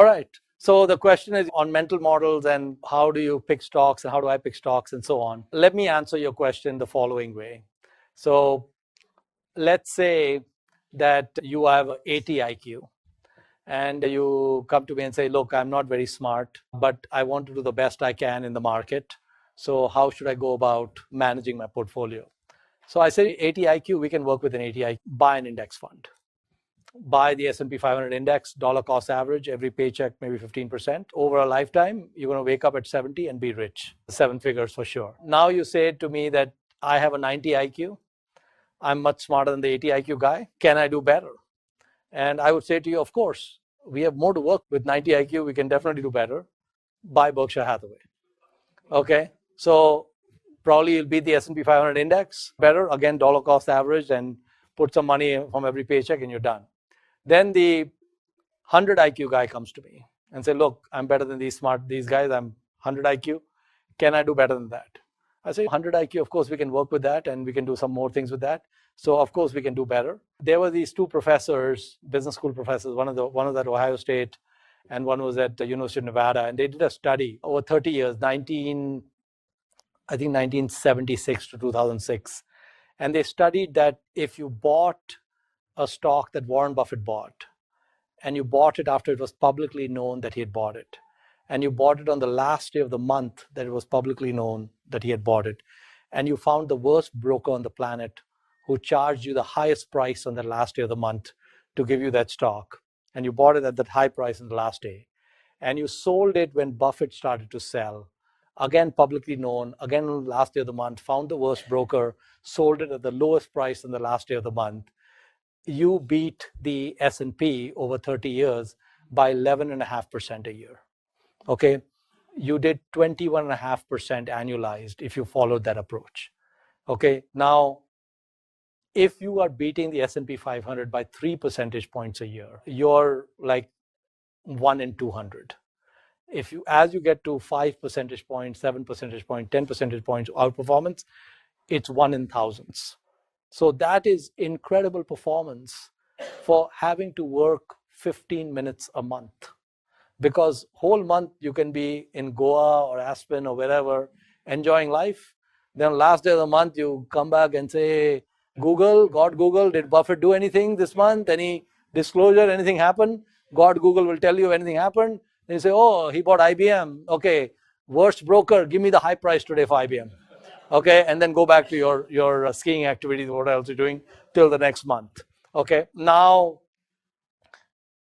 All right. So the question is on mental models and how do you pick stocks and how do I pick stocks and so on. Let me answer your question the following way. So let's say that you have 80 IQ and you come to me and say, look, I'm not very smart, but I want to do the best I can in the market. So how should I go about managing my portfolio? So I say 80 IQ, we can work with an 80 IQ, buy an index fund. Buy the S&P 500 index, dollar cost average, every paycheck, maybe 15%. Over a lifetime, you're going to wake up at 70 and be rich. 7 figures for sure. Now you say to me that I have a 90 IQ. I'm much smarter than the 80 IQ guy. Can I do better? And I would say to you, of course, we have more to work with 90 IQ. We can definitely do better. Buy Berkshire Hathaway. Okay. So probably you'll beat the S&P 500 index better. Again, dollar cost average, and put some money from every paycheck and you're done. Then the 100 IQ guy comes to me and say, look, I'm better than these guys. I'm 100 IQ. Can I do better than that? I say 100 IQ, of course, we can work with that and we can do some more things with that. So of course we can do better. There were these two professors, business school professors, one was at Ohio State and one was at the University of Nevada. And they did a study over 30 years, 1976 to 2006. And they studied that if you bought a stock that Warren Buffett bought, and you bought it after it was publicly known that he had bought it, and you bought it on the last day of the month that it was publicly known that he had bought it, and you found the worst broker on the planet who charged you the highest price on the last day of the month to give you that stock, and you bought it at that high price on the last day, and you sold it when Buffett started to sell, again publicly known, again on the last day of the month, found the worst broker, sold it at the lowest price on the last day of the month, you beat the S&P over 30 years by 11.5% a year. Okay, you did 21.5% annualized if you followed that approach. Okay, now if you are beating the S&P 500 by 3 percentage points a year, you're like 1 in 200. If you, as you get to 5 percentage points, 7 percentage points, 10 percentage points outperformance, it's 1 in thousands. So that is incredible performance for having to work 15 minutes a month. Because whole month you can be in Goa or Aspen or wherever enjoying life. Then last day of the month you come back and say, Google, did Buffett do anything this month? Any disclosure, anything happen? Google will tell you if anything happened. Then you say, oh, he bought IBM. Okay, worst broker, give me the high price today for IBM. Okay, and then go back to your skiing activities, what else you're doing till the next month. Okay, now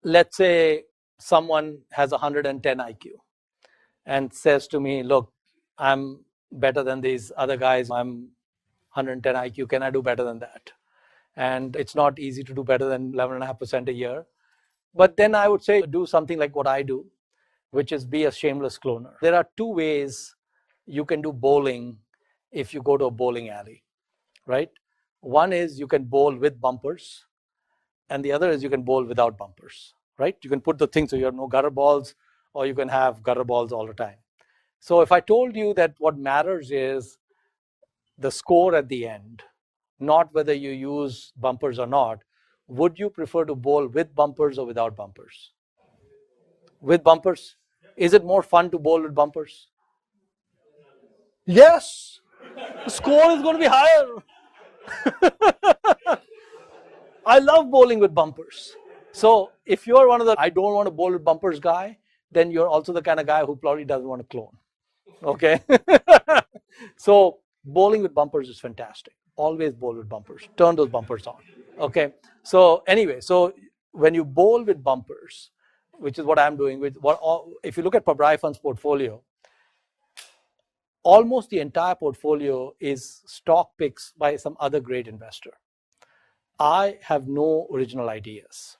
let's say someone has 110 IQ and says to me, look, I'm better than these other guys. I'm 110 IQ. Can I do better than that? And it's not easy to do better than 11.5% a year. But then I would say do something like what I do, which is be a shameless cloner. There are two ways you can do bowling if you go to a bowling alley, right? One is you can bowl with bumpers, and the other is you can bowl without bumpers, right? You can put the thing so you have no gutter balls, or you can have gutter balls all the time. So if I told you that what matters is the score at the end, not whether you use bumpers or not, would you prefer to bowl with bumpers or without bumpers? With bumpers? Is it more fun to bowl with bumpers? Yes! The score is going to be higher. I love bowling with bumpers. So if you're one of the I don't want to bowl with bumpers guy, then you're also the kind of guy who probably doesn't want to clone. Okay? So bowling with bumpers is fantastic. Always bowl with bumpers. Turn those bumpers on. Okay? So anyway, so when you bowl with bumpers, which is what I'm doing with if you look at Pabrai Fund's portfolio, almost the entire portfolio is stock picks by some other great investor. I have no original ideas.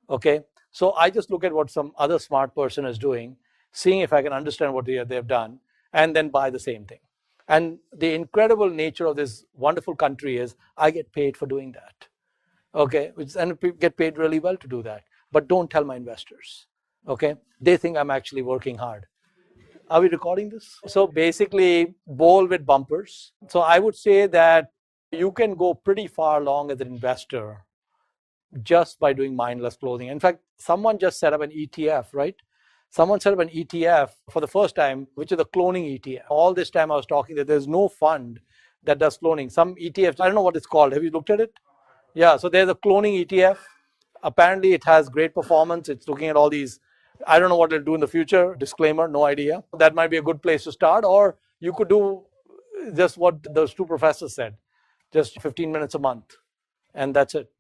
Okay, so I just look at what some other smart person is doing, seeing if I can understand what they've done, and then buy the same thing. And the incredible nature of this wonderful country is I get paid for doing that. Okay, and get paid really well to do that. But don't tell my investors. Okay, they think I'm actually working hard. Are we recording this? So basically, bowl with bumpers. So I would say that you can go pretty far along as an investor just by doing mindless clothing. In fact, someone just set up an ETF, right? Someone set up an ETF for the first time, which is a cloning ETF. All this time I was talking that there's no fund that does cloning. Some ETFs, I don't know what it's called. Have you looked at it? Yeah, so there's a cloning ETF. Apparently it has great performance. It's looking at all these. I don't know what it'll do in the future. Disclaimer, no idea. That might be a good place to start. Or you could do just what those two professors said, just 15 minutes a month. And that's it.